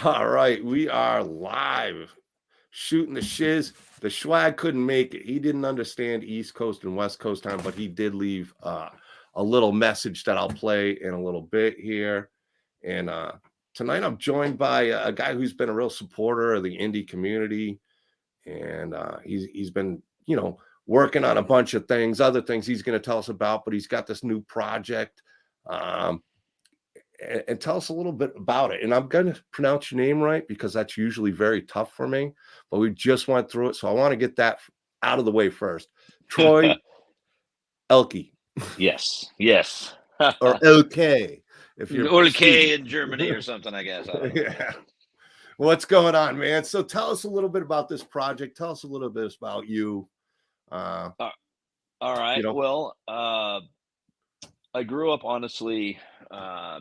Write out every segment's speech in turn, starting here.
All right, we are live. Shooting the Shiz. The Schwag couldn't make it. He didn't understand East Coast and West Coast time, but he did leave a little message that I'll play in a little bit here. And tonight I'm joined by a guy who's been a real supporter of the indie community, and he's been working on a bunch of things, other things he's going to tell us about. But he's got this new project. Um, and tell us a little bit about it. And I'm going to pronounce your name right because that's usually very tough for me, but we just went through it. So I want to get that out of the way first. Troy Oelke. Yes, yes. Or Oelke, if you're Oelke in Germany or something, I guess. I don't know. Yeah. What's going on, man? So tell us a little bit about this project. Tell us a little bit about you. All right. Well, I grew up, honestly,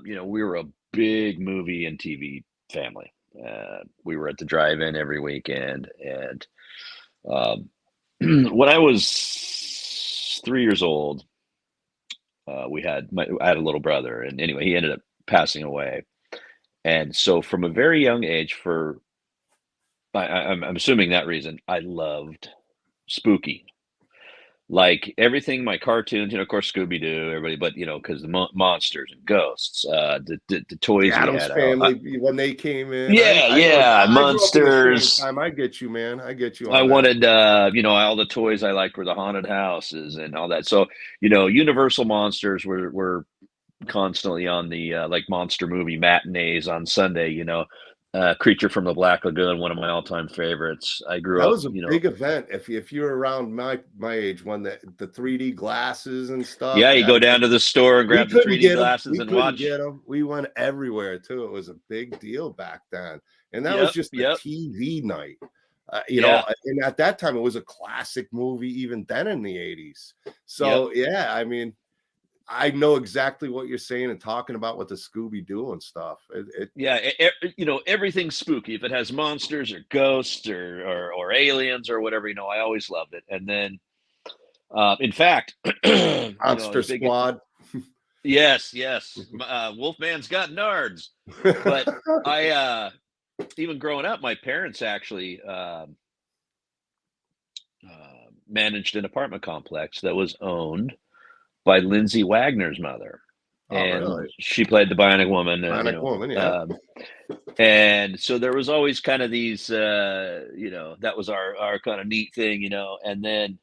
we were a big movie and TV family. We were at the drive-in every weekend. And when I was 3 years old, I had a little brother. And anyway, he ended up passing away. And so from a very young age, I'm assuming that reason, I loved spooky. Like everything, my cartoons, of course, Scooby Doo, everybody, but because the monsters and ghosts, the toys we Adam's had. Family when they came in. Yeah, I monsters. Grew up in the same time. I get you, man. I get you. I wanted, all the toys I liked were the haunted houses and all that. So, Universal monsters were constantly on the like monster movie matinees on Sunday. Creature from the Black Lagoon, one of my all-time favorites. I grew That up, was a big event. If you're around my age, when the 3D glasses and stuff. Yeah, you go down to the store and grab the 3D glasses and watch. Get them. We went everywhere too. It was a big deal back then, and that was just a TV night. And at that time, it was a classic movie. Even then, in the '80s. So yeah, I mean, I know exactly what you're saying and talking about with the Scooby Doo and stuff. Everything's spooky. If it has monsters or ghosts or aliens or whatever, I always loved it. And then, in fact, Monster Squad. Yes. Wolfman's got nards. But I, even growing up, my parents actually managed an apartment complex that was owned by Lindsay Wagner's mother. And really? She played the Bionic Woman. Bionic Woman, yeah. And so there was always kind of these, that was our kind of neat thing, And then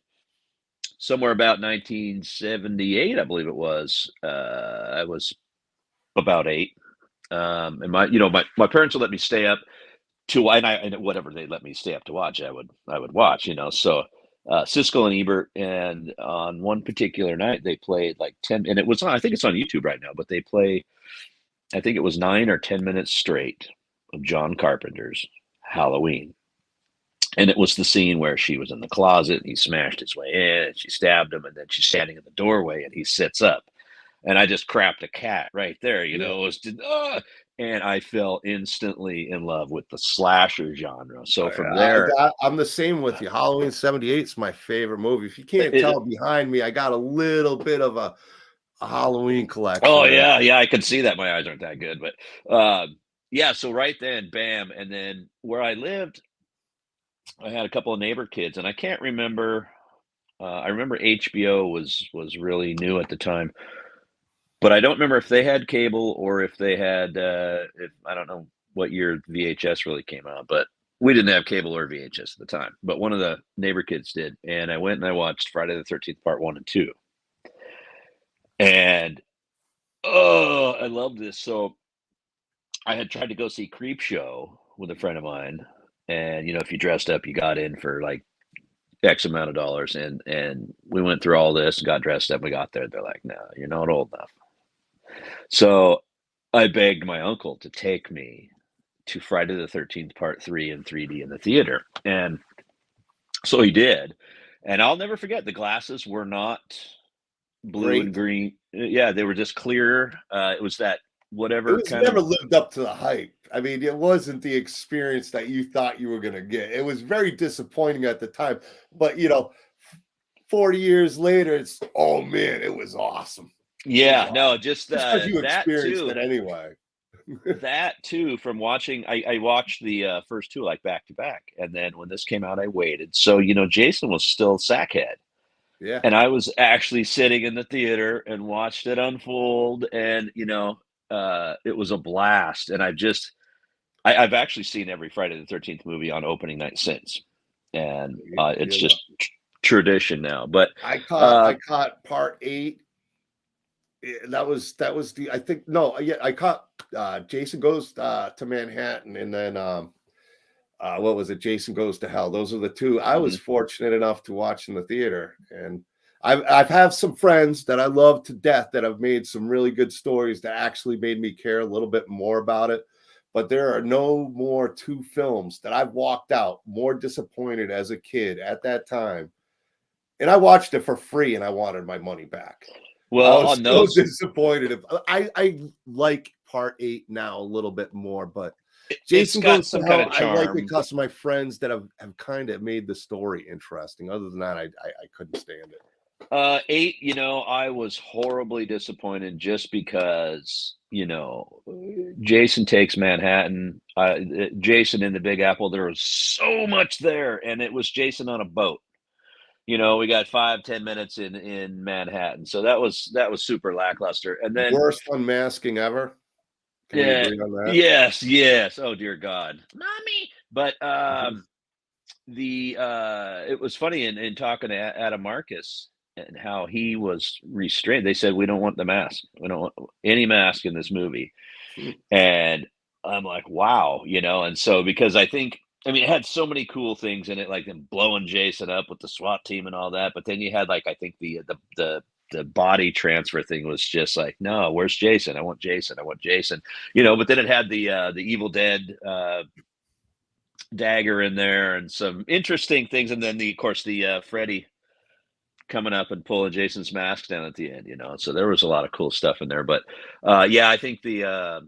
somewhere about 1978, I believe it was, I was about 8. And my parents would let me stay up and whatever they let me stay up to watch, I would watch, So Siskel and Ebert, and on one particular night they played like 10, and it was I think it's on YouTube right now, but they play, I think it was 9 or 10 minutes straight of John Carpenter's Halloween. And it was the scene where she was in the closet and he smashed his way in and she stabbed him, and then she's standing in the doorway and he sits up, and I just crapped a cat right there, It was and I fell instantly in love with the slasher genre. So from there, I'm the same with you. Halloween '78 is my favorite movie. If you can't tell behind me, I got a little bit of a Halloween collection. Oh yeah, I can see that. My eyes aren't that good, but so right then, bam, and then where I lived, I had a couple of neighbor kids, and I can't remember. I remember HBO was really new at the time. But I don't remember if they had cable or if they had, I don't know what year VHS really came out, but we didn't have cable or VHS at the time. But one of the neighbor kids did. And I went and I watched Friday the 13th, Part 1 and 2. And, I loved this. So I had tried to go see Creepshow with a friend of mine. And, if you dressed up, you got in for like X amount of dollars. And we went through all this, got dressed up. We got there. They're like, no, you're not old enough. So I begged my uncle to take me to Friday the 13th, Part 3 in 3D in the theater. And so he did. And I'll never forget, the glasses were not blue and green. Yeah, they were just clear. It was that whatever. It was never lived up to the hype. I mean, it wasn't the experience that you thought you were going to get. It was very disappointing at the time. But, 40 years later, it's, oh man, it was awesome. Yeah, no, just because you that experienced too. it anyway. that too, from watching, I watched the first two like back to back, and then when this came out, I waited. So Jason was still Sackhead, Yeah. and I was actually sitting in the theater and watched it unfold, and it was a blast. And I've actually seen every Friday the 13th movie on opening night since, and it's You know, just tradition now. But I caught part 8. That was the, I think, no, yeah, I caught Jason Goes to Manhattan, and then what was it? Jason Goes to Hell. Those are the two I was mhm. fortunate enough to watch in the theater. And I've have some friends that I love to death that have made some really good stories that actually made me care a little bit more about it. But there are no more two films that I've walked out more disappointed as a kid at that time. And I watched it for free and I wanted my money back. I Well, was on so those, disappointed. I like part 8 now a little bit more, but it's Jason got Goes to some kind Hell, of I like it charm. because of my friends that have kind of made the story interesting. Other than that, I couldn't stand it. 8, I was horribly disappointed just because, Jason takes Manhattan. Jason in the Big Apple, there was so much there, and it was Jason on a boat. We got 5-10 minutes in Manhattan, so that was super lackluster. And then, Worst unmasking ever. Can we yeah, agree on that? yes, yes. Oh dear God, mommy. But Mhm. it was funny in talking to Adam Marcus and how he was restrained. They said we don't want the mask. We don't want any mask in this movie. And I'm like, wow, And so because I mean, it had so many cool things in it, like them blowing Jason up with the SWAT team and all that. But then you had like I think the body transfer thing was just like, no, where's Jason? I want Jason. I want Jason. But then it had the Evil Dead dagger in there and some interesting things, and then of course the Freddy coming up and pulling Jason's mask down at the end. So there was a lot of cool stuff in there. But yeah, I think the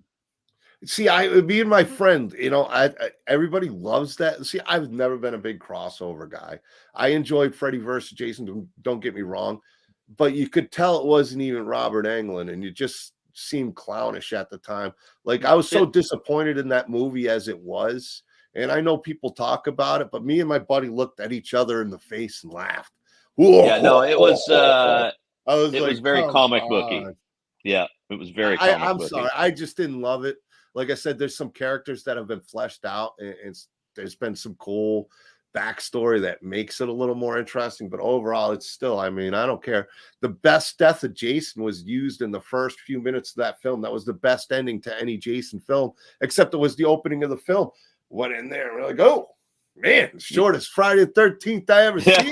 See, me and my friend, everybody loves that. See, I've never been a big crossover guy. I enjoyed Freddy versus Jason. Don't get me wrong, but you could tell it wasn't even Robert Englund, and it just seemed clownish at the time. Like I was so it, disappointed in that movie as it was, and I know people talk about it, but me and my buddy looked at each other in the face and laughed. yeah, no, it was I was it was like, very "Come comic booky. on." Yeah, it was very comic I'm sorry. booky. I just didn't love it. Like I said, there's some characters that have been fleshed out, and there's been some cool backstory that makes it a little more interesting. But overall, it's still, I mean, I don't care. The best death of Jason was used in the first few minutes of that film. That was the best ending to any Jason film, except it was the opening of the film. Went in there, and we're like, oh man, shortest Friday the 13th I ever seen.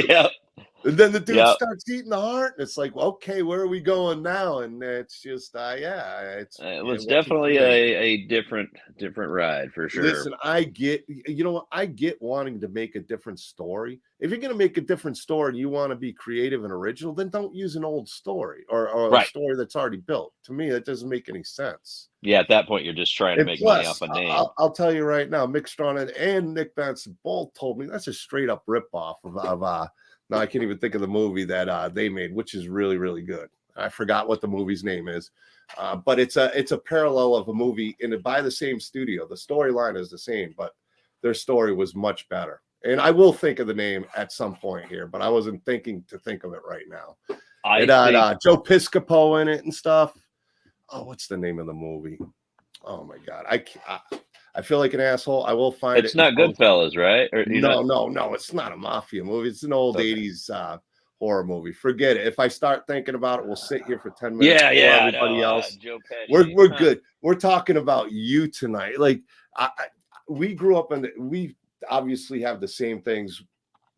Yeah, And then the dude yeah. starts eating the heart, and it's like, well, okay, where are we going now? And it's just, It it was wasn't for definitely me. a different ride for sure. Listen, I get, I get wanting to make a different story. If you're going to make a different story and you want to be creative and original, then don't use an old story or a Right. story that's already built. To me, that doesn't make any sense. Yeah, at that point, you're just trying to And make money plus, off a name. I'll tell you right now, Mick Strawn and Nick Benson both told me that's a straight up ripoff of now I can't even think of the movie that they made, which is really, really good. I forgot what the movie's name is, but it's a parallel of a movie by the same studio. The storyline is the same, but their story was much better. And I will think of the name at some point here, but I wasn't thinking to think of it right now. I It had think Joe Piscopo in it and stuff. Oh, what's the name of the movie? Oh my God, I feel like an asshole. I will find it it's and not post. Goodfellas, right? Or you're not No, it's not a mafia movie. It's an old okay. 80s horror movie. Forget it. If I start thinking about it, we'll sit here for 10 minutes Yeah, for yeah, I know. everybody else. Joe Pesci. We're Huh. good. We're talking about you tonight. Like we grew up we obviously have the same things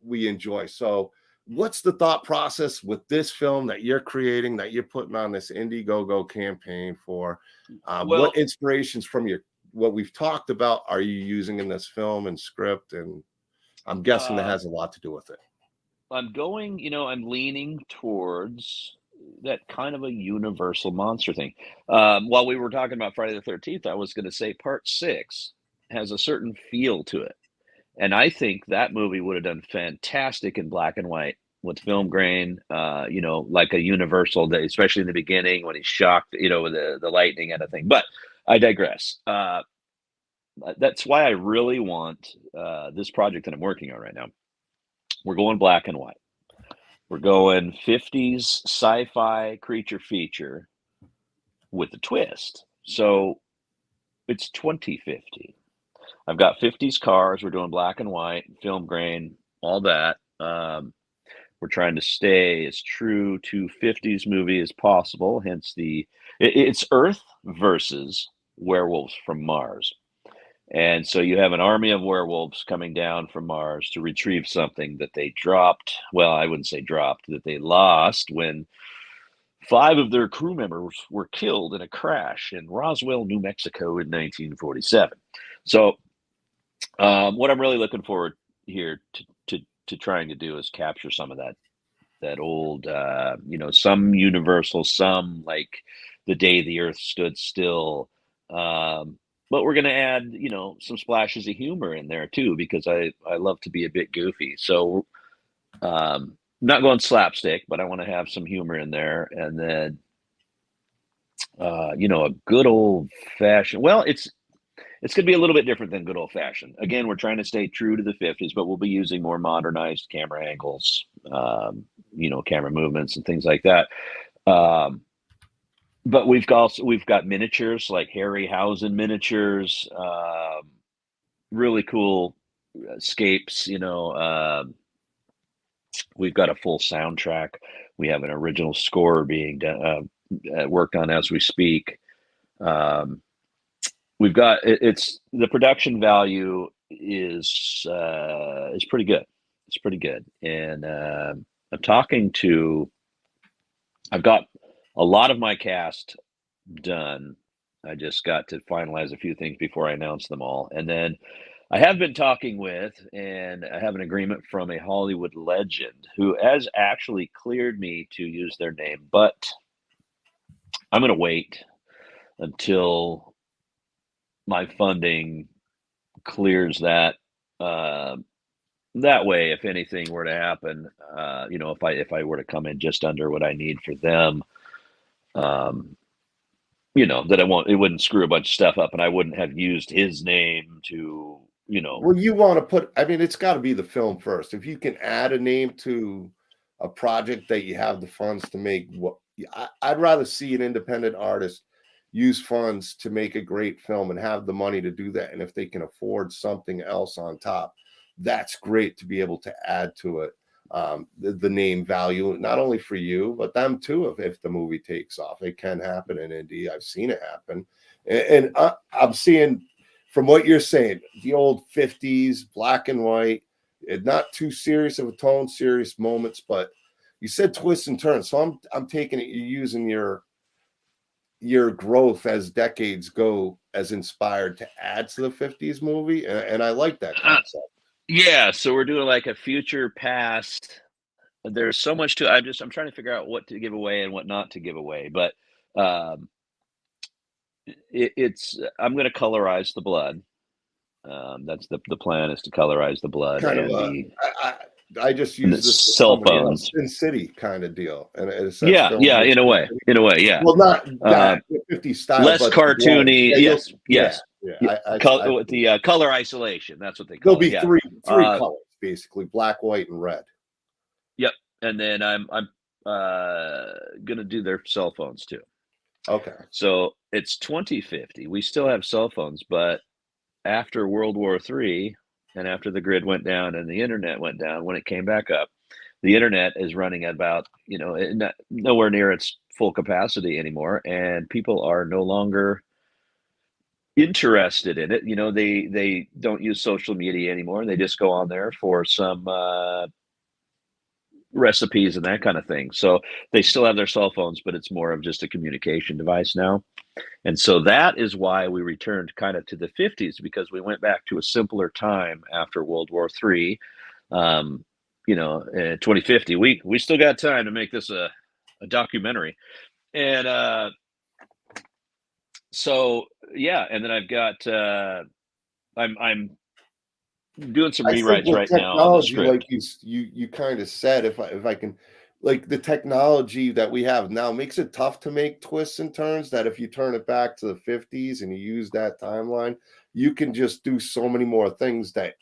we enjoy. So what's the thought process with this film that you're creating, that you're putting on this Indiegogo campaign for? Well, What inspirations from what we've talked about are you using in this film and script? And I'm guessing that uh, has a lot to do with it. I'm leaning towards that kind of a universal monster thing. While we were talking about Friday the 13th, I was going to say part 6 has a certain feel to it. And I think that movie would have done fantastic in black and white with film grain, like a universal, especially in the beginning when he's shocked, with the lightning and a thing. But I digress. That's why I really want this project that I'm working on right now. We're going black and white. We're going 50s sci-fi creature feature with a twist. So it's 2050. I've got 50s cars. We're doing black and white, film grain, all that. We're trying to stay as true to 50s movie as possible. Hence it's Earth versus werewolves from Mars. And so you have an army of werewolves coming down from Mars to retrieve something that they dropped. Well, I wouldn't say dropped, that they lost when 5 of their crew members were killed in a crash in Roswell, New Mexico in 1947. So what I'm really looking forward here to trying to do is capture some of that old, some universal, some like the day the earth stood still. But we're going to add, some splashes of humor in there too, because I love to be a bit goofy. So not going slapstick, but I want to have some humor in there. And then, a good old fashioned, well, it's going to be a little bit different than good old fashioned. Again, we're trying to stay true to the 50s, but we'll be using more modernized camera angles, camera movements and things like that. But we've got miniatures like Harryhausen miniatures, really cool escapes. We've got a full soundtrack. We have an original score being worked on as we speak. We've got it's the production value is pretty good. It's pretty good, and I've got a lot of my cast done. I just got to finalize a few things before I announce them all, and then I have been talking with, and I have an agreement from a Hollywood legend who has actually cleared me to use their name, but I'm going to wait until my funding clears that. That way, if anything were to happen, if I were to come in just under what I need for them, that it wouldn't screw a bunch of stuff up, and I wouldn't have used his name to, Well, you want to put, I mean, it's got to be the film first. If you can add a name to a project that you have the funds to make, I'd rather see an independent artist use funds to make a great film and have the money to do that. And if they can afford something else on top, that's great to be able to add to it. The name value, not only for you, but them too. If the movie takes off, it can happen in Indy. I've seen it happen. And I'm seeing, from what you're saying, the old 50s, black and white, not too serious of a tone, serious moments, but you said twists and turns. So I'm taking it you're using your growth as decades go as inspired to add to the 50s movie. And I like that concept. Yeah. So we're doing like a future past. There's so much to it. I'm trying to figure out what to give away and what not to give away. But I'm going to colorize the blood. That's the plan, is to colorize the blood. Kind and of I just use this cell phones, Sin City kind of deal, and it's yeah, in a way, yeah. Well, not 50 style, less but cartoony. yeah, yes. Yeah. With the color isolation, that's what they There'll call be it. three colors, basically: black, white, and red. Yep, and then I'm gonna do their cell phones too. Okay. So it's 2050. We still have cell phones, but after World War III, and after the grid went down and the internet went down, when it came back up, the internet is running at about, nowhere near its full capacity anymore, and people are no longer interested in it. They don't use social media anymore. They just go on there for some recipes and that kind of thing. So they still have their cell phones, but it's more of just a communication device now. And so that is why we returned kind of to the 50s, because we went back to a simpler time after World War III. 2050, we still got time to make this a documentary. And so yeah, and then I've got I'm doing some rewrites right now on the script. Like you kind of said, if I can, like the technology that we have now makes it tough to make twists and turns that if you turn it back to the 50s and you use that timeline, you can just do so many more things that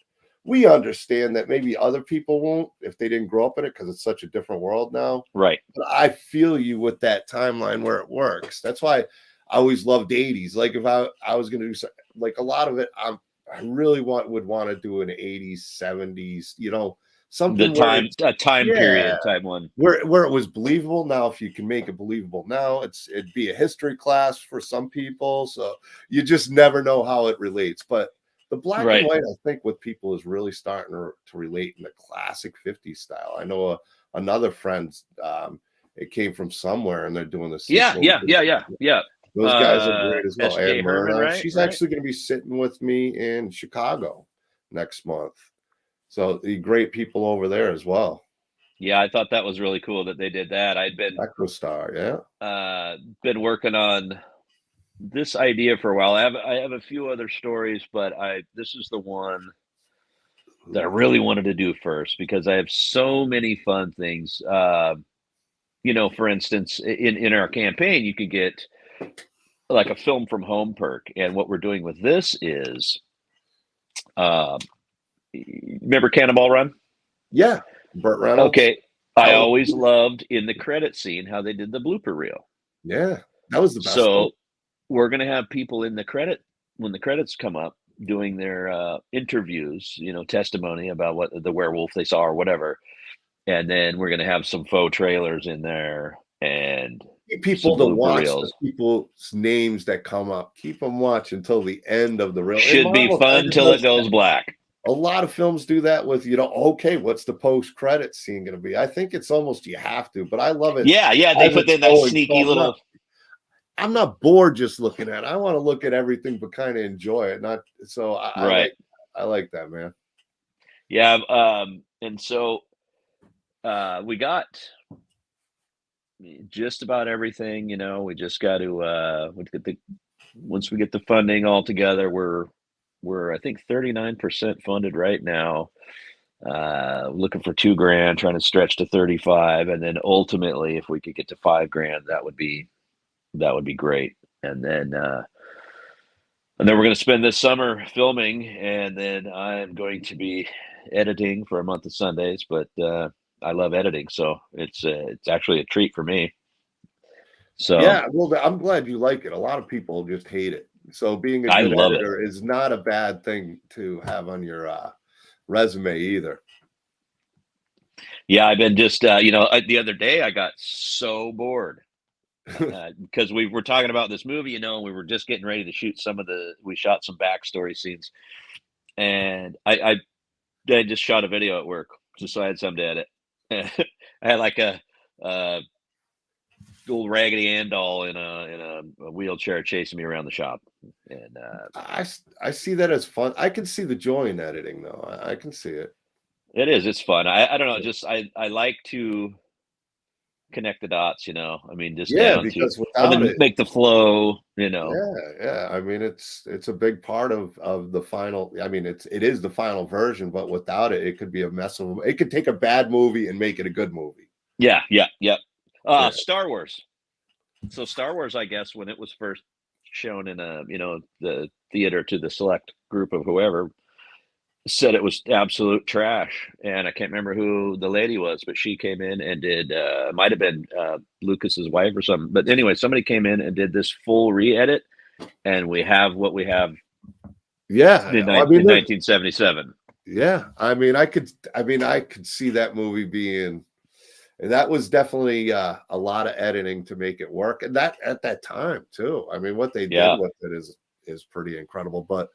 we understand that maybe other people won't if they didn't grow up in it because it's such a different world now. Right. But I feel you with that timeline where it works. That's why I always loved 80s. Like if I was gonna do like a lot of it, I really would want to do an 80s, 70s, The something where time it's a time yeah, period type one. where it was believable. Now, if you can make it believable now, it'd be a history class for some people. So you just never know how it relates. But the black and Right. white, I think, with people is really starting to relate in the classic 50s style. I know another friend, it came from somewhere, and they're doing the Yeah, sequel. yeah. Those guys are great as well. SJ Ann Herman, Murna, right? she's Right. actually going to be sitting with me in Chicago next month. So the great people over there as well. Yeah, I thought that was really cool that they did that. I'd Equistar, yeah. been working on this idea for a while. I have a few other stories, but this is the one that I really wanted to do first because I have so many fun things. For instance, in our campaign, you can get like a film from home perk, and what we're doing with this is, uh, remember Cannonball Run? Yeah, Burt Reynolds. Okay, I always loved in the credit scene how they did the blooper reel. Yeah, that was the best one. So we're going to have people in the credit when the credits come up doing their interviews, testimony about what the werewolf they saw or whatever, and then we're going to have some faux trailers in there and Keep some people to blooper watch the reels. people's names that come up. Keep them watch until the end of the reel. And Should be Marvel fun kind of till it does goes that. black. A lot of films do that with, okay, what's the post-credit scene going to be? I think it's almost you have to, but I love it Yeah. They as put it's in that going. sneaky So little. I'm not bored just looking at it. I want to look at everything, but kind of enjoy it. Not so Right. I like that, man. Yeah. And so we got just about everything. We just got to once we get the funding all together, we're I think 39% funded right now. Looking for $2,000, trying to stretch to 35, and then ultimately, if we could get to $5,000, that would be great. And then we're going to spend this summer filming, and then I'm going to be editing for a month of Sundays. But I love editing, so it's actually a treat for me. So yeah, well, I'm glad you like it. A lot of people just hate it. So being a I good love it. editor is not a bad thing to have on your resume either. Yeah, I've been just the other day I got so bored because we were talking about this movie, and we were just getting ready to shoot we shot some backstory scenes, and I just shot a video at work just so I had something to edit. I had like a little Raggedy Ann doll in a wheelchair chasing me around the shop, and I see that as fun. I can see the joy in editing, though. I can see it. it's fun. I don't know, just I like to connect the dots, I mean, just Yeah, down to, because and without then it, make the flow, yeah. I mean, it's a big part of the final. I mean, it is the final version, but without it, it could be a mess of. It could take a bad movie and make it a good movie. Yeah. Yeah. Star Wars. So Star Wars, I guess, when it was first shown in the theater to the select group of whoever, said it was absolute trash. And I can't remember who the lady was, but she came in and did, might have been Lucas's wife or something. But anyway, somebody came in and did this full re-edit, and we have what we have Yeah, in I mean, 1977. yeah. I mean, I could see that movie being. That was definitely a lot of editing to make it work, and that at that time too. I mean, what they did Yeah. with it is pretty incredible. But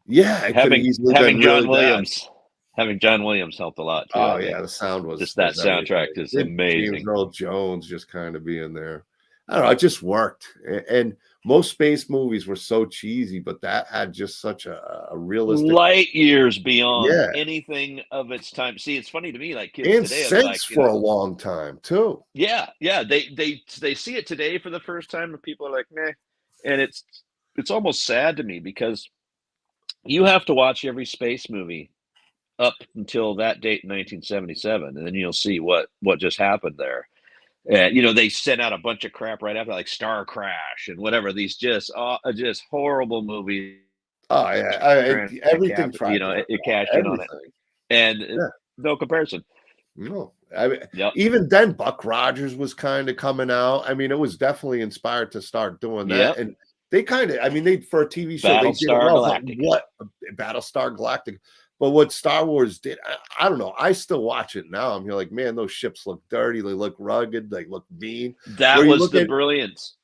yeah, it could have Having easily having been John really bad. Williams, having John Williams helped a lot too, I Oh think. yeah, the sound Just that was soundtrack everything. is James amazing. Earl Jones just kind of being there. I don't know. It just worked, and most space movies were so cheesy, but that had just such a realistic, Light years beyond yeah, anything of its time. See, it's funny to me, like kids and today, it's like, sense for a long time too. yeah, they see it today for the first time, and people are like, meh. And it's almost sad to me because you have to watch every space movie up until that date in 1977, and then you'll see what just happened there. And they sent out a bunch of crap right after, like Star Crash and whatever. These just horrible movies. Oh yeah, everything tried to work It out. cashed in on it, Everything. and Yeah. no comparison. No, I mean, Yep. even then, Buck Rogers was kind of coming out. I mean, it was definitely inspired to start doing that. Yep. And they kind of, I mean, they for a TV show, they did it Battlestar well. But Galactica. what Battlestar Galactica? But what Star Wars did, I don't know. I still watch it now. I'm like, man, those ships look dirty. They look rugged. They look mean. That Where you was look the at brilliance.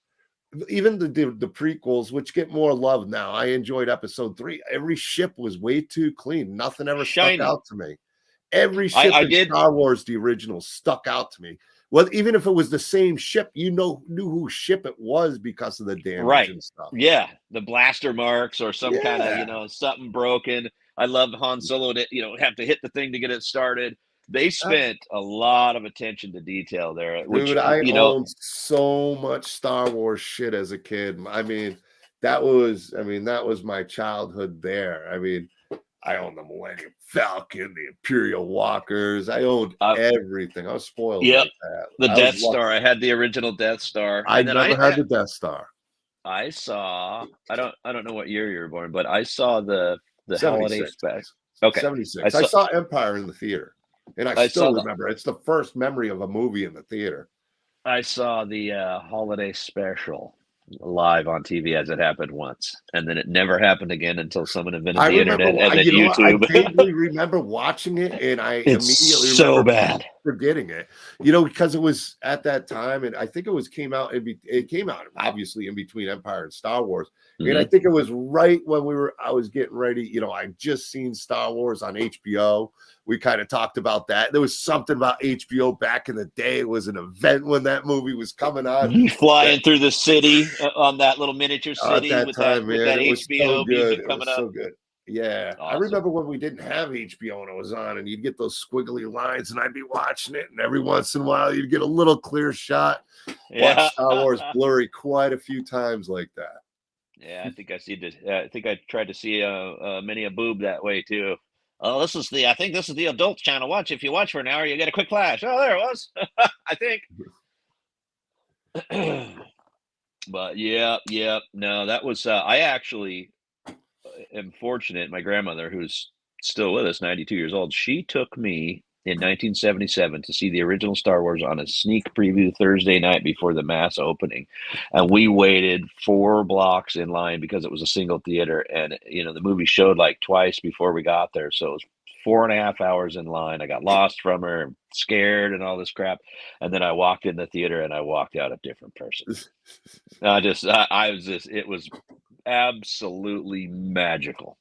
even the prequels, which get more love now. I enjoyed episode 3. Every ship was way too clean. Nothing ever Shiny. stuck out to me. Every ship in Star Wars, the original, stuck out to me. Well, even if it was the same ship, knew whose ship it was because of the damage and stuff. Yeah, the blaster marks or some kind of something broken. I loved Han Solo to have to hit the thing to get it started. They spent a lot of attention to detail there. Dude, I owned so much Star Wars shit as a kid. I mean, that was my childhood there. I mean, I owned the Millennium Falcon, the Imperial Walkers. I owned everything. I was spoiled like that. The Death Star. I had the original Death Star. I never had the Death Star. I saw. I don't know what year you were born, but I saw the holiday special. Okay, 76. I saw Empire in the theater, and I still remember. It's the first memory of a movie in the theater. I saw the holiday special live on TV as it happened once, and then it never happened again until someone invented the internet and then YouTube. I vaguely remember watching it, and I immediately remember forgetting it. Because it was at that time, and I think it came out obviously in between Empire and Star Wars, and I think it was right when I was getting ready. I'd just seen Star Wars on HBO. We kind of talked about that. There was something about HBO back in the day. It was an event when that movie was coming on. You flying through the city on that little miniature city at that time, man. That HBO music coming up. So good. Yeah. Awesome. I remember when we didn't have HBO and it was on, and you'd get those squiggly lines, and I'd be watching it, and every once in a while you'd get a little clear shot. Watch Star Wars blurry quite a few times like that. Yeah, I think I tried to see many a boob that way too. Oh, I think this is the adult channel. If you watch for an hour, you get a quick flash. Oh, there it was. I think. But yeah. No, that was, I actually am fortunate. My grandmother, who's still with us, 92 years old, she took me in 1977 to see the original Star Wars on a sneak preview Thursday night before the mass opening. And we waited 4 blocks in line because it was a single theater. And, the movie showed like twice before we got there. So it was 4.5 hours in line. I got lost from her, scared and all this crap. And then I walked in the theater and I walked out a different person. It was absolutely magical.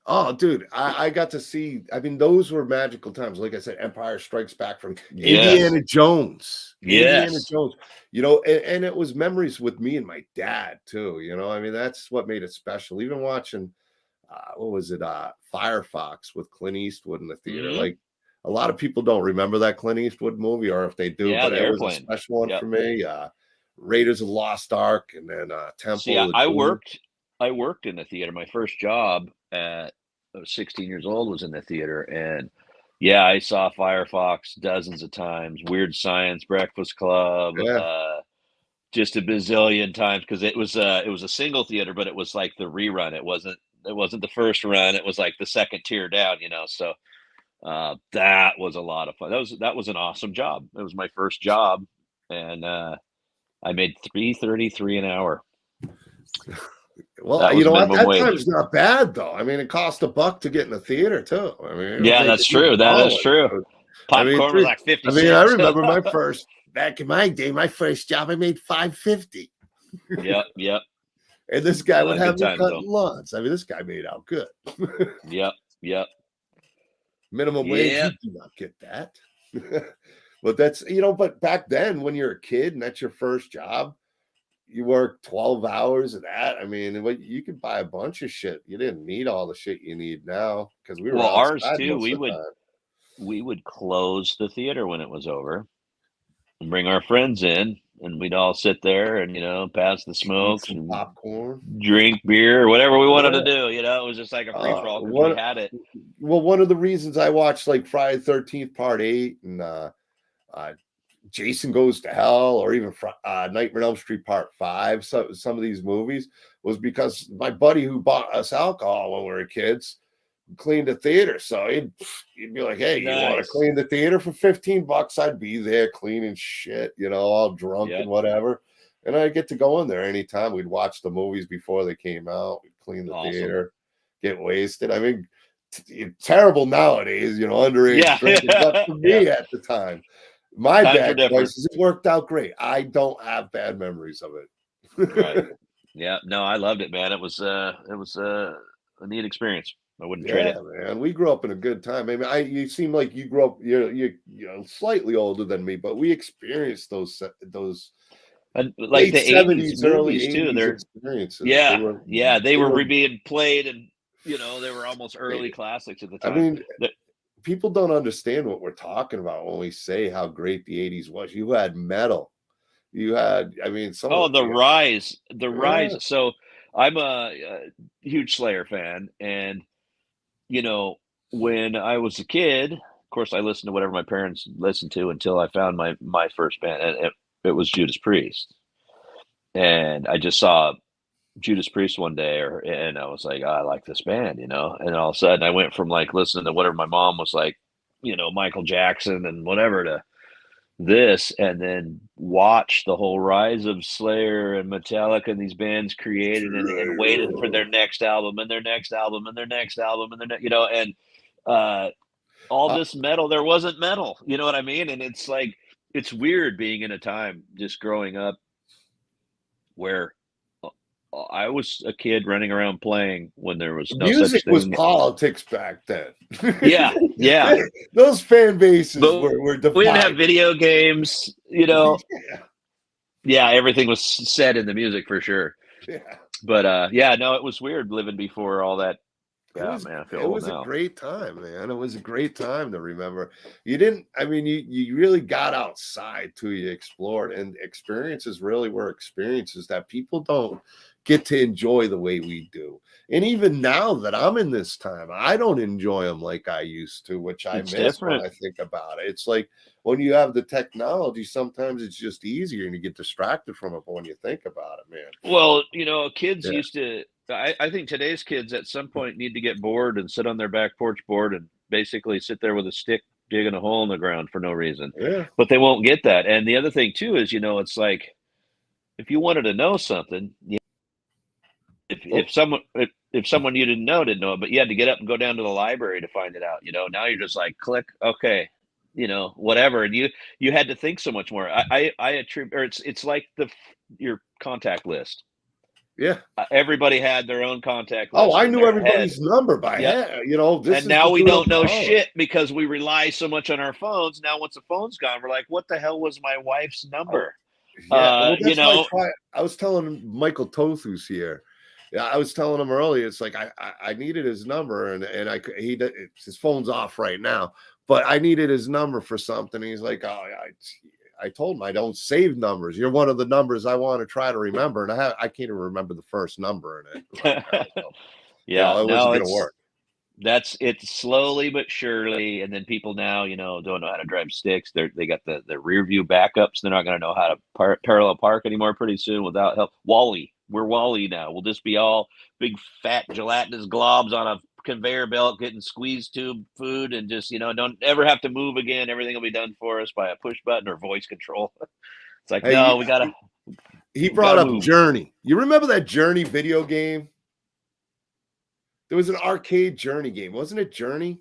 Oh, dude, I got to see. I mean, those were magical times. Like I said, Empire Strikes Back from Indiana Jones. Indiana Jones. And it was memories with me and my dad too. I mean, that's what made it special. Even watching, what was it? Firefox with Clint Eastwood in the theater. Mm-hmm. Like a lot of people don't remember that Clint Eastwood movie, or if they do, but it was a special one for me. Raiders of the Lost Ark, and then Temple. See, I worked in the theater. My first job at 16 years old was in the theater, and I saw Firefox dozens of times. Weird Science, Breakfast Club, just a bazillion times, because it was a single theater, but it was like the rerun. It wasn't the first run. It was like the second tier down. So that was a lot of fun. That was an awesome job. It was my first job, and I made $3.33 an hour. Well, at that time it's not bad though. I mean, it cost $1 to get in the theater too. I mean, that's true. That is true. Popcorn was like 50 cents. I mean, I remember back in my day, my first job, I made $5.50. Yep. And this guy would have me cutting lawns. I mean, this guy made out good. Yep. Minimum wage, you do not get that. But that's, but back then when you're a kid and that's your first job, you work 12 hours of that. I mean, you could buy a bunch of shit. You didn't need all the shit you need now, because we were ours too. We would close the theater when it was over and bring our friends in, and we'd all sit there and pass the smokes and popcorn, drink beer, or whatever we wanted to do. It was just like a free for all because we had it. well, one of the reasons I watched like Friday the 13th Part 8 and Jason Goes to Hell, or even Nightmare on Elm Street Part 5, so some of these movies, was because my buddy who bought us alcohol when we were kids cleaned the theater. So he'd be like, hey, you want to Nice. clean the theater for $15? I'd be there cleaning shit, all drunk Yep. and whatever. And I'd get to go in there anytime. We'd watch the movies before they came out. We'd clean the Awesome. theater, get wasted. I mean, terrible nowadays, underage Yeah. drinking. But for me at the time, my Times were bad different. choices, it worked out great. I don't have bad memories of it. Right. Yeah. No, I loved it, man. It was a neat experience. I wouldn't trade it. Man. We grew up in a good time. I mean, you seem like you grew up. You're slightly older than me, but we experienced those And like the 80s early movies too. 80s They're experiences. they were being played, and they were almost early classics at the time. I mean, people don't understand what we're talking about when we say how great the 80s was. You had metal. You had, the rise. So I'm a huge Slayer fan, and when I was a kid, of course, I listened to whatever my parents listened to until I found my first band, and it was Judas Priest. And I just saw Judas Priest one day, and I was like, I like this band, And all of a sudden, I went from like listening to whatever my mom was like, Michael Jackson and whatever, to this, and then watch the whole rise of Slayer and Metallica and these bands created, and waited for their next album and their next album and their next album and all this metal. There wasn't metal, you know what I mean? And it's like, it's weird being in a time just growing up where I was a kid running around playing when there was no music such thing. was politics back then. Yeah. Those fan bases were divided. We didn't have video games, Yeah, everything was said in the music for sure. Yeah. But it was weird living before all that. Yeah, man, I feel it old was now. a great time, man. It was a great time to remember. You really got outside till you explored, and experiences really were experiences that people don't get to enjoy the way we do. And even now that I'm in this time, I don't enjoy them like I used to, which I miss when I think about it. It's like when you have the technology, sometimes it's just easier and you get distracted from it. But when you think about it, man. Well, kids used to, I think today's kids at some point need to get bored and sit on their back porch board and basically sit there with a stick digging a hole in the ground for no reason. Yeah. But they won't get that. And the other thing too is, it's like, if you wanted to know something, if someone you didn't know it, but you had to get up and go down to the library to find it out. Now you're just like, click, okay, whatever, and you had to think so much more. I attribute, or it's like your contact list. Yeah, everybody had their own contact list. Oh, I knew everybody's number by head. And now we don't know shit because we rely so much on our phones. Now, once the phone's gone, we're like, what the hell was my wife's number? Yeah, I was telling Michael Toth, who's here. Yeah, I was telling him earlier. It's like I needed his number, and his phone's off right now. But I needed his number for something. He's like, oh, I told him I don't save numbers. You're one of the numbers I want to try to remember, and I can't even remember the first number in it. Right now, so. It wasn't going to work. It's slowly but surely, and then people now, don't know how to drive sticks. They got the rear view backups. They're not going to know how to parallel park anymore pretty soon without help. We're Wall-E now. We'll just be all big fat gelatinous globs on a conveyor belt getting squeeze tube food, and just don't ever have to move again. Everything will be done for us by a push button or voice control. It's like, no, we gotta. He brought up Journey. You remember that Journey video game? There was an arcade Journey game, wasn't it? Journey.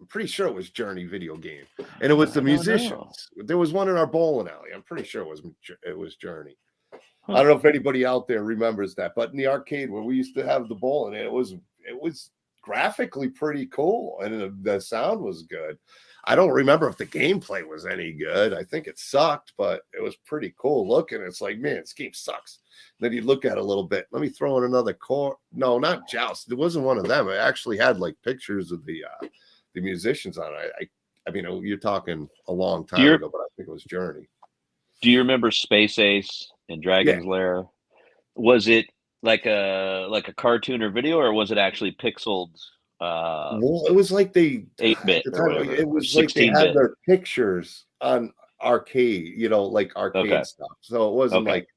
I'm pretty sure it was Journey video game, and it was the musicians. There was one in our bowling alley. I'm pretty sure it was Journey. I don't know if anybody out there remembers that, but in the arcade where we used to have the bowling, it was graphically pretty cool, and the sound was good. I don't remember if the gameplay was any good. I think it sucked, but it was pretty cool looking. It's like, man, this game sucks. Then you look at it a little bit. Let me throw in another core. No, not Joust. It wasn't one of them. It actually had like pictures of the musicians on it. I mean, you're talking a long time ago, but I think it was Journey. Do you remember Space Ace and Dragon's Lair? Was it like a cartoon or video, or was it actually pixeled Well, it was like they at 8-bit the or time, whatever, it or was like they had 16-bit. their pictures on arcade, like Okay. arcade stuff. So it wasn't Okay. like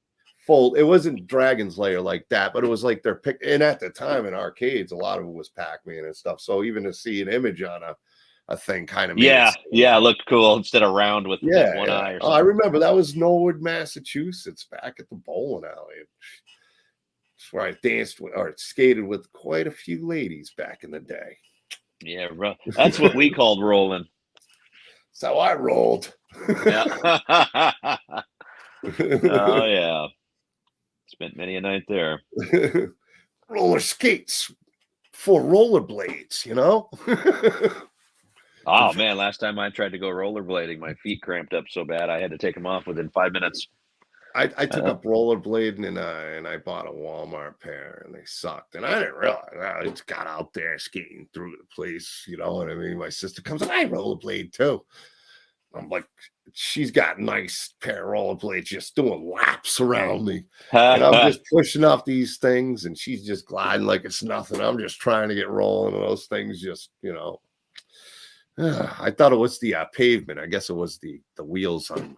full. It wasn't Dragon's Lair like that, but it was like their pic. And at the time in arcades, a lot of it was Pac-Man and stuff. So even to see an image on a thing kind of made it Yeah. stand Yeah. It out. looked cool instead of round with Yeah, one yeah. eye or Oh, I something. remember that was Norwood, Massachusetts, back at the bowling alley. It's where I danced with, or skated with quite a few ladies back in the day. Yeah. That's what we called rolling. So I rolled. Yeah. Oh, yeah. Spent many a night there. Roller skates for rollerblades, Oh, man. Last time I tried to go rollerblading, my feet cramped up so bad I had to take them off within 5 minutes. I took up rollerblading and I bought a Walmart pair and they sucked. And I didn't realize. I just got out there skating through the place. You know what I mean? My sister comes and I rollerblade too. I'm like, she's got a nice pair of rollerblades just doing laps around me. And I'm just pushing off these things and she's just gliding like it's nothing. I'm just trying to get rolling and those things just, I thought it was the pavement. I guess it was the wheels on.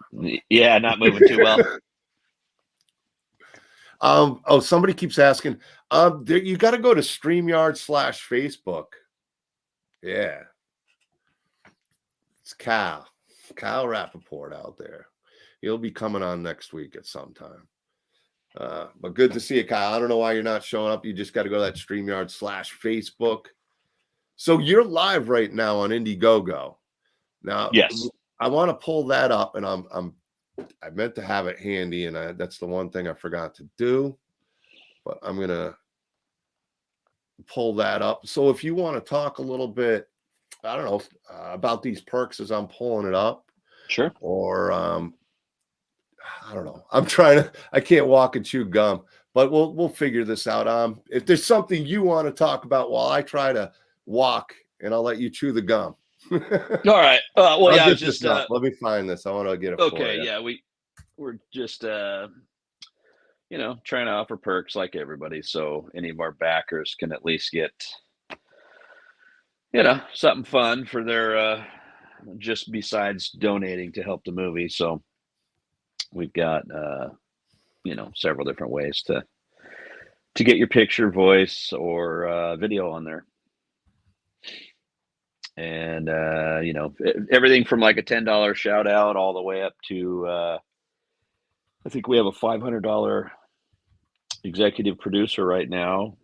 Yeah, not moving too well. Somebody keeps asking. You got to go to StreamYard/Facebook. Yeah, it's Kyle Rappaport out there. He'll be coming on next week at some time. But good to see you, Kyle. I don't know why you're not showing up. You just got to go to that StreamYard/Facebook. So you're live right now on Indiegogo. Now, yes, I want to pull that up, and I meant to have it handy, and that's the one thing I forgot to do. But I'm gonna pull that up. So if you want to talk a little bit, I don't know about these perks as I'm pulling it up, sure. Or I don't know. I can't walk and chew gum, but we'll figure this out. If there's something you want to talk about while I try to walk, and I'll let you chew the gum. All right. Well, yeah, I was just let me find this. I want to get it. Okay. Yeah, we're just trying to offer perks like everybody, so any of our backers can at least get something fun for their just besides donating to help the movie. So we've got several different ways to get your picture, voice, or video on there. And everything from like a $10 shout out all the way up to I think we have a $500 executive producer right now.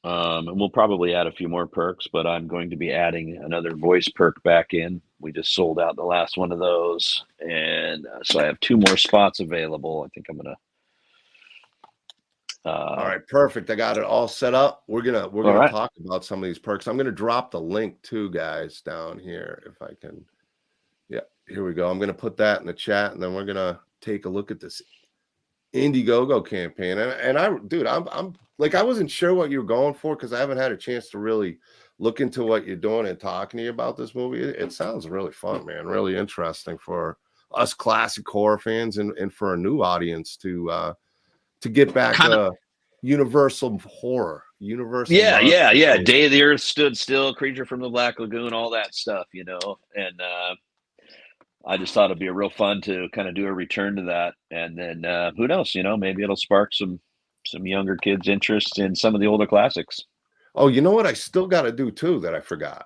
And we'll probably add a few more perks, but I'm going to be adding another voice perk back in. We just sold out the last one of those, and so I have 2 more spots available. I think I'm gonna. All right, perfect. I got it all set up. We're gonna talk about some of these perks. I'm gonna drop the link too, guys, down here if I can. Yeah, here we go. I'm gonna put that in the chat, and then we're gonna take a look at this Indiegogo campaign. And I'm like, I wasn't sure what you were going for because I haven't had a chance to really look into what you're doing and talking to you about this movie. It sounds really fun, man. Really interesting for us classic horror fans and for a new audience to get back to universal horror. Yeah. Day of the Earth Stood Still, Creature from the Black Lagoon, all that stuff, and I just thought it'd be a real fun to kind of do a return to that. And then who knows, maybe it'll spark some younger kids' interest in some of the older classics. Oh, you know what I still got to do too that I forgot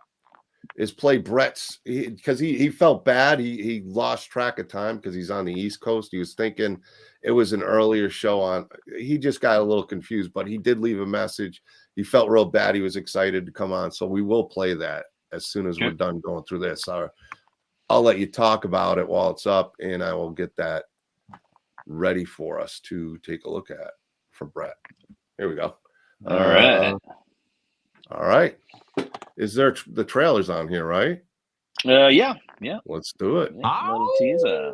is play Brett's, because he felt bad. He lost track of time because he's on the East Coast. He was thinking it was an earlier show on. He just got a little confused, but he did leave a message. He felt real bad. He was excited to come on. So we will play that as soon as we're done going through this. I'll let you talk about it while it's up, and I will get that ready for us to take a look at for Brett. Here we go. All right. All right. Is there the trailers on here, right? Yeah. Let's do it. Yeah, little teaser.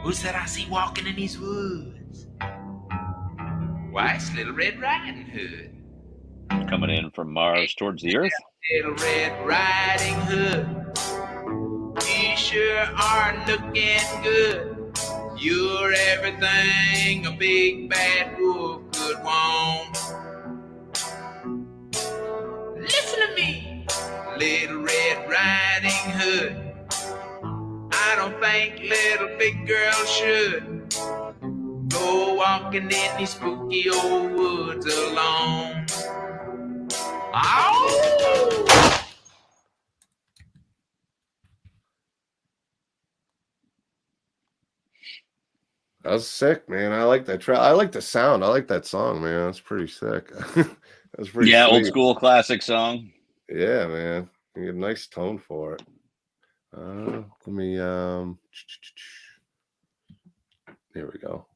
Who's that I see walking in these woods? Why, it's Little Red Riding Hood. Coming in from Mars towards the Earth. Little Red Riding Hood. You sure are looking good. You're everything a big bad wolf could want. think little big girls should go walking in these spooky old woods alone. Ow! That was sick, man. I like that track. I like the sound. I like that song, man. That's pretty sick. That's pretty Yeah, sweet. old school classic song. Yeah, man. You get a nice tone for it. Let me there we go.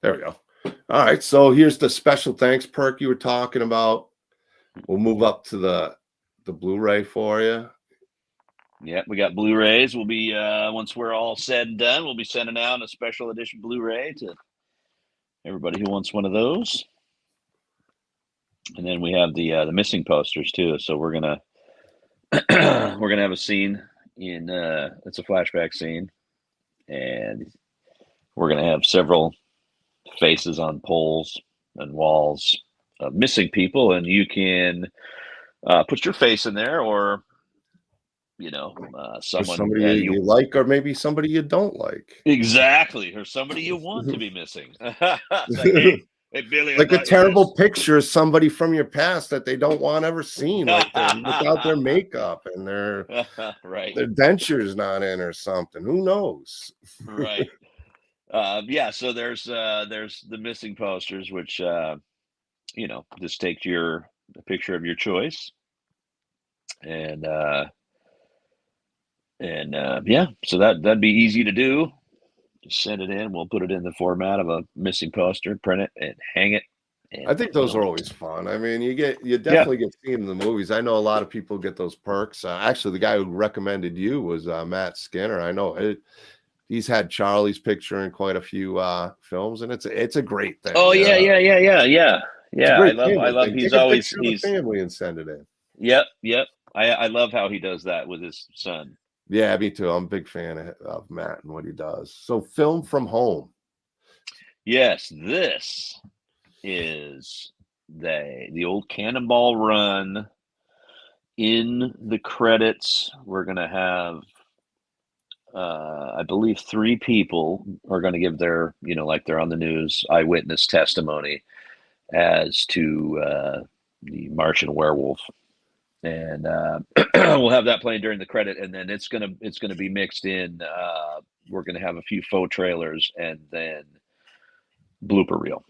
There we go. All right. So here's the special thanks perk you were talking about. We'll move up to the Blu-ray for you. Yeah, we got Blu-rays. We'll be once we're all said and done, we'll be sending out a special edition Blu-ray to everybody who wants one of those. And then we have the missing posters too. So we're gonna have a scene in it's a flashback scene, and we're gonna have several faces on poles and walls of missing people, and you can put your face in there, or someone somebody you like, or maybe somebody you don't like. Exactly, or somebody you want to be missing. It's like, hey, Billy, like a terrible picture of somebody from your past that they don't want ever seen, like without their makeup and their right, their dentures not in or something. Who knows? Right. Yeah. So there's the missing posters, which just take a picture of your choice, and yeah, so that'd be easy to do. Just send it in. We'll put it in the format of a missing poster, print it, and hang it. And, I think those are always fun. I mean, you definitely get seen in the movies. I know a lot of people get those perks. Actually, the guy who recommended you was Matt Skinner. I know he's had Charlie's picture in quite a few films, and it's a great thing. Oh yeah. I love. He's always family and send it in. Yep. I love how he does that with his son. Yeah, me too. I'm a big fan of Matt and what he does. So, Film from Home. Yes, this is the old Cannonball Run. In the credits, we're going to have, I believe, 3 people are going to give their, like they're on the news, eyewitness testimony as to the Martian werewolf. And we'll have that playing during the credit, and then it's gonna be mixed in. We're gonna have a few faux trailers and then blooper reel.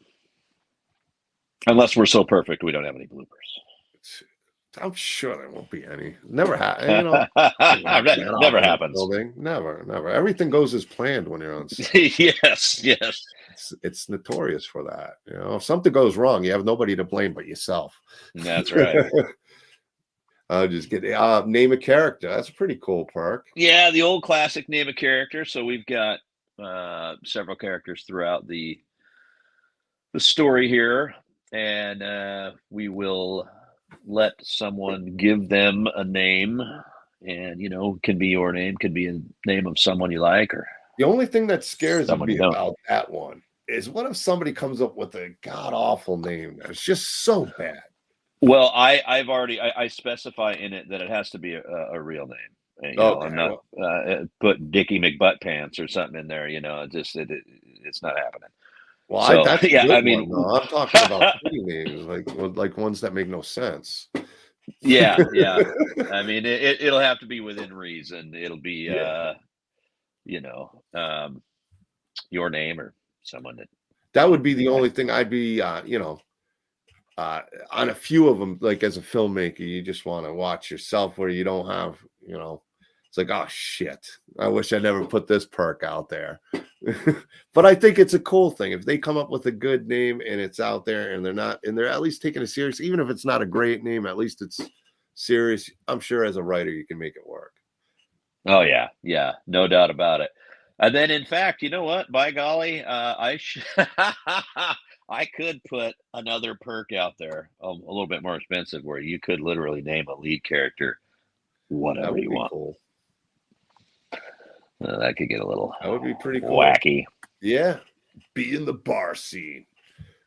Unless we're so perfect we don't have any bloopers. I'm sure there won't be any. Never happens. Never happens. Never. Everything goes as planned when you're on set. Yes. It's notorious for that. If something goes wrong, you have nobody to blame but yourself. That's right. Just get name a character. That's a pretty cool perk. Yeah, the old classic name a character. So we've got several characters throughout the story here, and we will let someone give them a name, and can be your name, could be a name of someone you like, or the only thing that scares me about that one is what if somebody comes up with a god awful name that's just so bad. Well, I've already specify in it that it has to be a real name. I'm not put Dickie McButtpants or something in there. It's not happening. Well, so, that's I mean, I'm talking about pretty names, like ones that make no sense. Yeah. I mean, it'll have to be within reason. It'll be your name or someone that would be the only thing I'd be on a few of them, like as a filmmaker, you just want to watch yourself where you don't have, it's like, oh shit, I wish I never put this perk out there. But I think it's a cool thing if they come up with a good name and it's out there and they're at least taking it serious, even if it's not a great name, at least it's serious. I'm sure as a writer, you can make it work. Oh yeah, no doubt about it. And then, in fact, you know what? By golly, I could put another perk out there, a little bit more expensive, where you could literally name a lead character whatever you want. Cool. That could get a little. That would be pretty cool. Wacky. Yeah, be in the bar scene.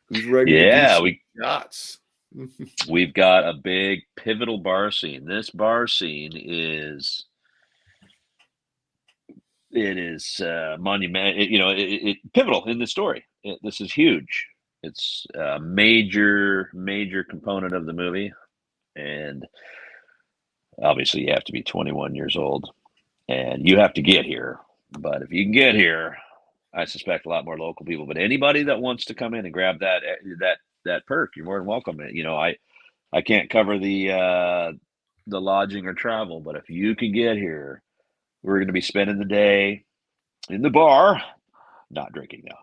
Who's ready? Yeah, to do shots. We've got a big pivotal bar scene. This bar scene is It is monument. It pivotal in the story. This is huge. It's a major component of the movie, and obviously you have to be 21 years old, and you have to get here. But if you can get here, I suspect a lot more local people. But anybody that wants to come in and grab that perk, you're more than welcome. I can't cover the lodging or travel, but if you can get here, we're going to be spending the day in the bar, not drinking now,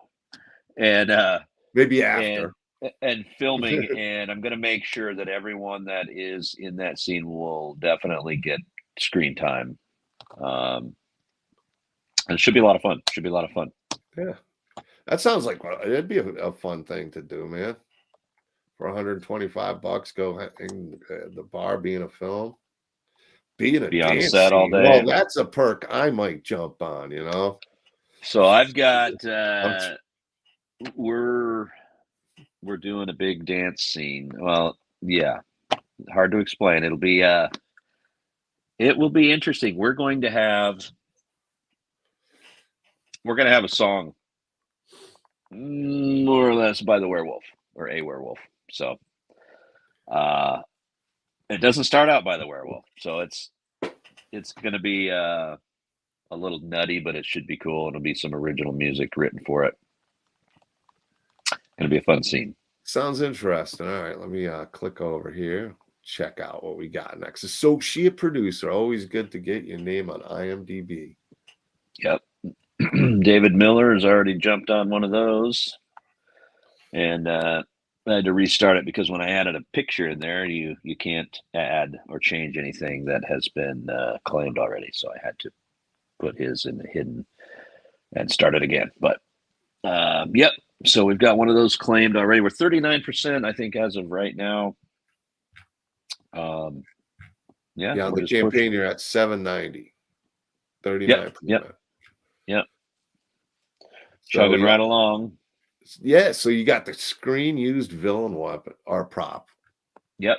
and Maybe after. and filming. And I'm going to make sure that everyone that is in that scene will definitely get screen time. And it should be a lot of fun. Yeah, that sounds like it'd be a fun thing to do, man. For $125, go in the bar, be in a film, be in a Be on dance set all scene. day. Well, that's a perk I might jump on, you know. So I've got we're doing a big dance scene. Well, yeah, hard to explain. It will be interesting. We're going to have a song more or less by the Werewolf or a Werewolf. So it doesn't start out by the Werewolf. So it's going to be a little nutty, but it should be cool. It'll be some original music written for it. Going to be a fun scene. Sounds interesting. All right, let me click over here, check out what we got next. Associate producer, always good to get your name on IMDb. Yep. David Miller has already jumped on one of those, and I had to restart it because when I added a picture in there, you can't add or change anything that has been claimed already. So I had to put his in the hidden and start it again. But yep. So we've got one of those claimed already. We're 39%, I think, as of right now. Yeah, on the campaign, you're at 790. 39%. Yep. Chugging right along. Yeah, so you got the screen used villain weapon or prop. Yep.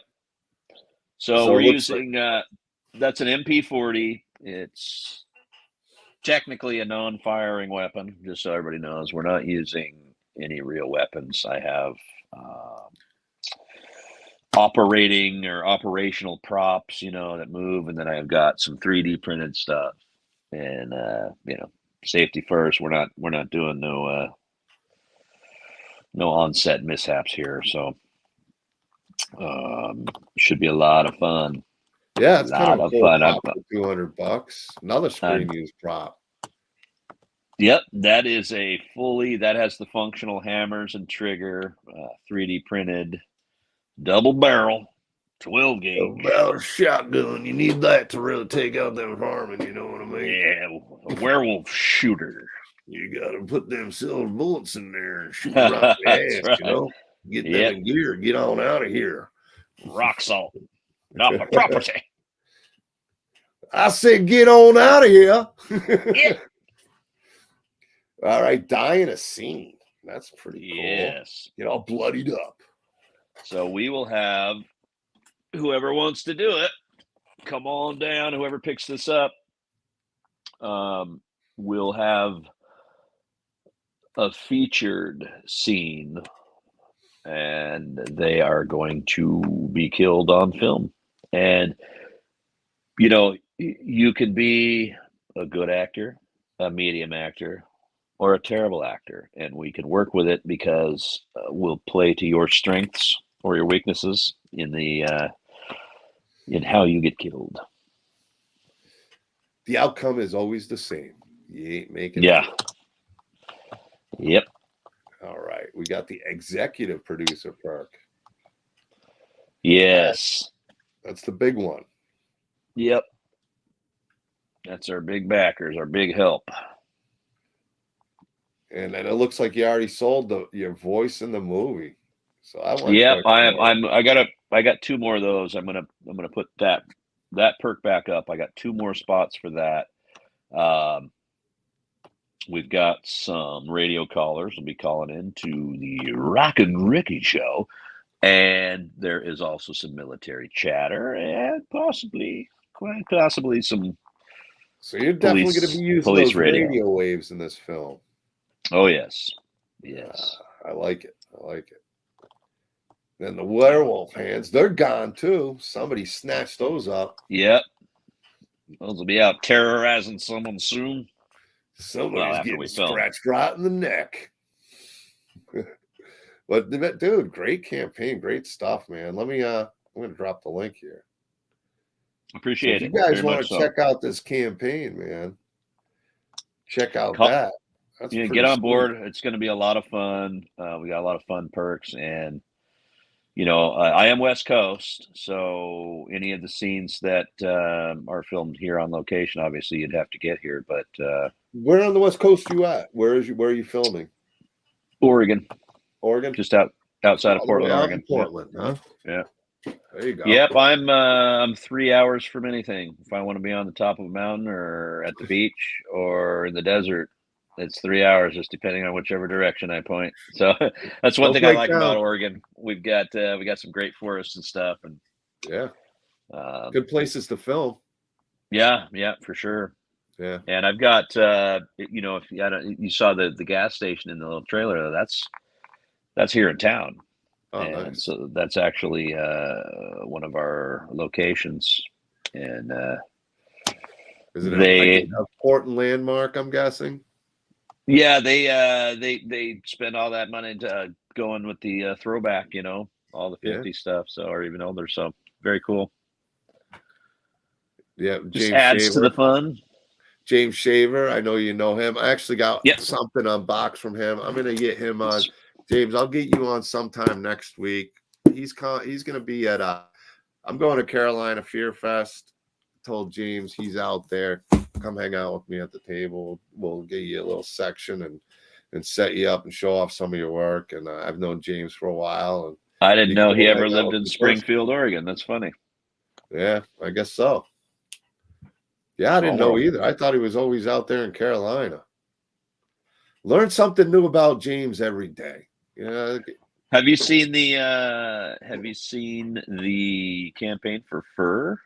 So we're using that's an MP40. It's technically a non-firing weapon, just so everybody knows. We're not using any real weapons. I have operating or operational props, that move, and then I've got some 3D printed stuff. And safety first. We're not doing no on-set mishaps here. So should be a lot of fun. Yeah, it's kind of cool. Fun. $200. Another screen used prop. Yep, that is that has the functional hammers and trigger, 3D printed, double barrel, 12 gauge. Double barrel shotgun. You need that to really take out them varmint, you know what I mean? Yeah, a werewolf shooter. You got to put them silver bullets in there and shoot right in the ass, you know? Get them in gear. Get on out of here. Rock salt. Not my property. I said get on out of here. Yeah. All right, die in a scene. That's pretty cool. Yes. Get all bloodied up. So we will have whoever wants to do it, come on down. Whoever picks this up, we'll have a featured scene, and they are going to be killed on film. And, you can be a good actor, a medium actor, or a terrible actor, and we can work with it because we'll play to your strengths or your weaknesses in how you get killed. The outcome is always the same. You ain't making it. Yep. All right. We got the executive producer perk. Yes. That's the big one. Yep. That's our big backers, our big help. And then it looks like you already sold your voice in the movie. So I got two more of those. I'm gonna put that perk back up. I got two more spots for that. We've got some radio callers will be calling in to the Rock and Ricky show, and there is also some military chatter and quite possibly some So you're definitely going to be using police those radio. radio waves in this film. Oh, yes. Yes. I like it. I like it. Then the werewolf hands, they're gone too. Somebody snatched those up. Yep. Those will be out terrorizing someone soon. Somebody's after getting we film. scratched right in the neck. But dude, great campaign, great stuff, man. Let me I'm gonna drop the link here. Appreciate So it. if you guys Very want much to so. check out this campaign, man, check out Call- that. That's Yeah, pretty get on sweet. board. It's going to be a lot of fun. We got a lot of fun perks, and you know, I am West Coast, so any of the scenes that are filmed here on location, obviously, you'd have to get here. But Where on the West Coast you at? Where are you filming? Oregon, Oregon? just outside of All the way Portland, out Oregon. in Portland, huh? Yeah. There you go. Yep, I'm 3 hours from anything. If I want to be on the top of a mountain or at the beach or in the desert, it's 3 hours, just depending on whichever direction I point. So that's one thing I like about Oregon. We've got some great forests and stuff, and yeah, good places to film. Yeah, for sure. Yeah, and I've got you know, if you saw the gas station in the little trailer, that's here in town. Oh, and nice. So that's actually one of our locations, and is it a important landmark? I'm guessing. Yeah, they spend all that money to going with the throwback, you know, all the 50 stuff, so, or even older. So very cool. Yeah, just adds to the fun. James Shaver, I know you know him. I actually got something on box from him. I'm gonna get him on. James, I'll get you on sometime next week. He's gonna be at I'm going to Carolina Fear Fest. Told James he's out there. Come hang out with me at the table. We'll get you a little section and set you up and show off some of your work. And I've known James for a while. And I didn't know he ever lived in Springfield, Oregon. That's funny. Yeah, I guess so. Yeah, I didn't know either. I thought he was always out there in Carolina. Learn something new about James every day. Yeah. Have you seen the campaign for Fur?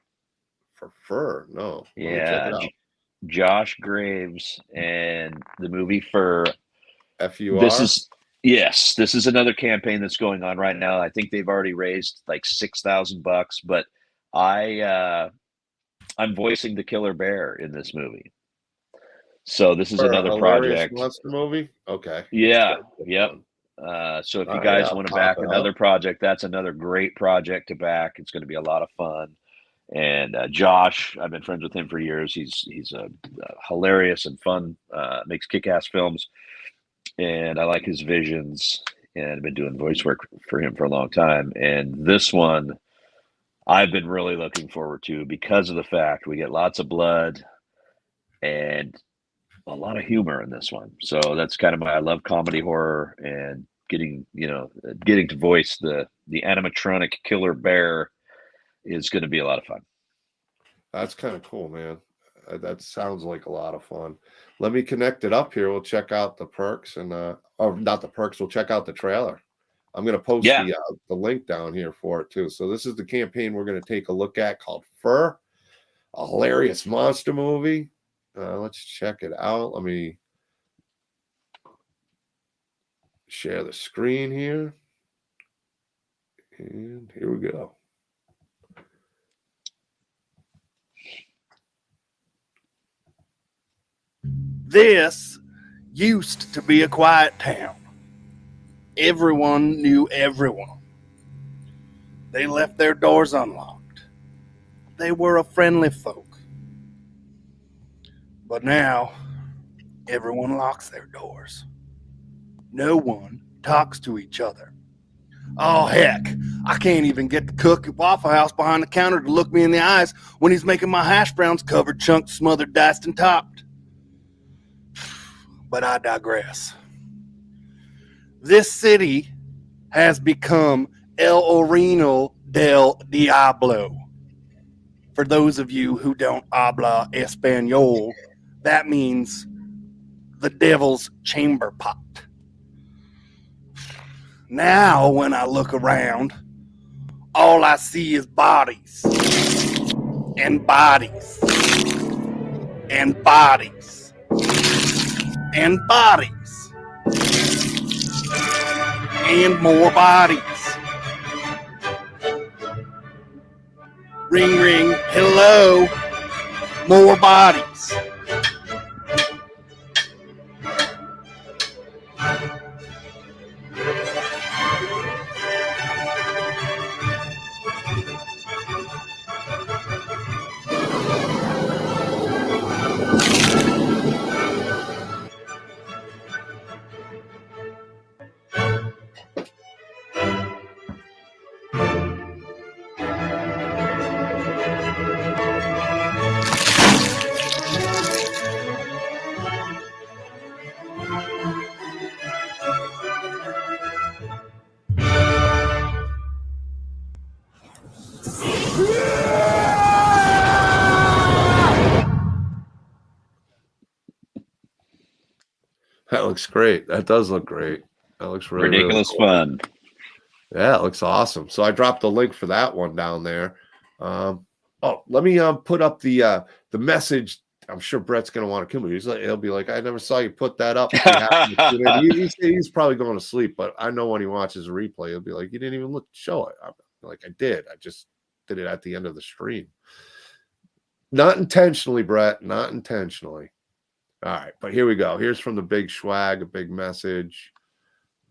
For Fur? No. Yeah. Josh Graves and the movie Fur. F-U-R? This is another campaign that's going on right now. I think they've already raised like $6,000, but I'm voicing the killer bear in this movie. So this is another project. Monster movie? Okay. Yeah. Yep. So if you guys want to back another project, that's another great project to back. It's going to be a lot of fun. And Josh, I've been friends with him for years. He's hilarious and fun. Makes kick-ass films, and I like his visions. And I've been doing voice work for him for a long time. And this one, I've been really looking forward to because of the fact we get lots of blood and a lot of humor in this one. So that's kind of I love comedy horror, and getting to voice the animatronic killer bear is going to be a lot of fun. That's kind of cool, man. That sounds like a lot of fun. Let me connect it up here. We'll check out the perks or not the perks. We'll check out the trailer. I'm going to post the link down here for it too. So this is the campaign we're going to take a look at called Fur, a hilarious monster movie. Let's check it out. Let me share the screen here. And here we go. This used to be a quiet town. Everyone knew everyone. They left their doors unlocked. They were a friendly folk. But now, everyone locks their doors. No one talks to each other. Oh, heck, I can't even get the cook at Waffle House behind the counter to look me in the eyes when he's making my hash browns covered, chunked, smothered, diced, and topped. But I digress. This city has become El Orino del Diablo. For those of you who don't habla Espanol, that means the devil's chamber pot. Now, when I look around, all I see is bodies and bodies and bodies and bodies and more bodies. Ring, ring, hello, more bodies. That looks great. That does look great. That looks really Ridiculous really cool. fun. Yeah, it looks awesome. So I dropped the link for that one down there. Let me put up the message. I'm sure Brett's gonna want to kill me. He'll be like, I never saw you put that up. He's probably going to sleep, but I know when he watches a replay, he'll be like, you didn't even look show it. I'm like, I did. I just did it at the end of the stream. Not intentionally, Brett. Not intentionally. All right, but here we go. Here's from the big Schwag, a big message.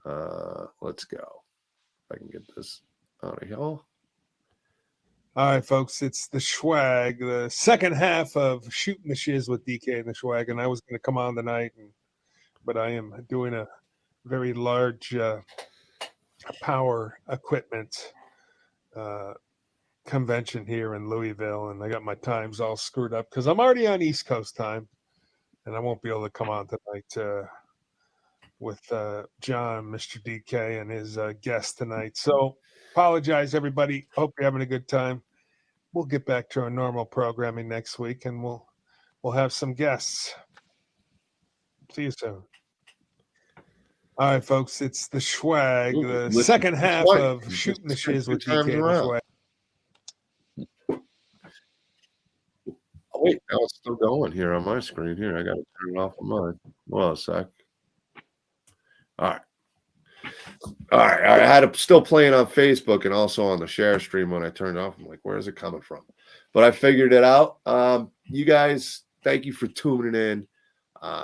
Let's go. If I can get this out of here. All right, folks, it's the Schwag, the second half of Shootin the Shizz with DK The Schwag, and I was going to come on tonight, but I am doing a very large power equipment convention here in Louisville, and I got my times all screwed up because I'm already on East Coast time, and I won't be able to come on tonight with John, Mr. DK, and his guest tonight. So apologize, everybody. Hope you're having a good time. We'll get back to our normal programming next week, and we'll have some guests. See you soon. All right, folks, it's the Schwag, the second half of Shootin the Shizz with DK The Schwag. Oh, wait, now it's still going here on my screen. Here, I got to turn it off on mine. Well, a sec. All right. I had it still playing on Facebook and also on the share stream when I turned it off. I'm like, where is it coming from? But I figured it out. You guys, thank you for tuning in.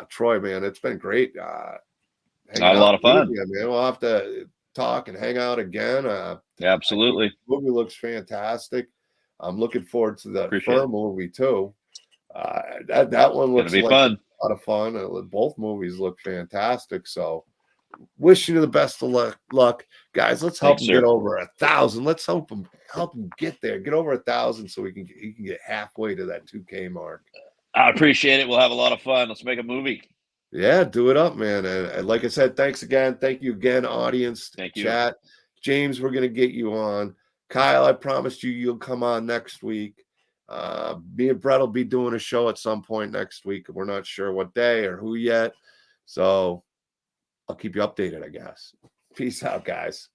Troy, man, it's been great. Had a lot of fun. Man. We'll have to talk and hang out again. Absolutely. The movie looks fantastic. I'm looking forward to the Fur movie too. That one looks like fun. A lot of fun. Both movies look fantastic. So wishing you the best of luck. Guys, let's help him get over 1,000. Let's help him get there. Get over 1,000 so he can get halfway to that 2K mark. I appreciate it. We'll have a lot of fun. Let's make a movie. Yeah, do it up, man. And like I said, thanks again. Thank you again, audience. Thank you. Chat. James, we're going to get you on. Kyle, I promised you'll come on next week. Me and Brett will be doing a show at some point next week. We're not sure what day or who yet. So I'll keep you updated, I guess. Peace out, guys.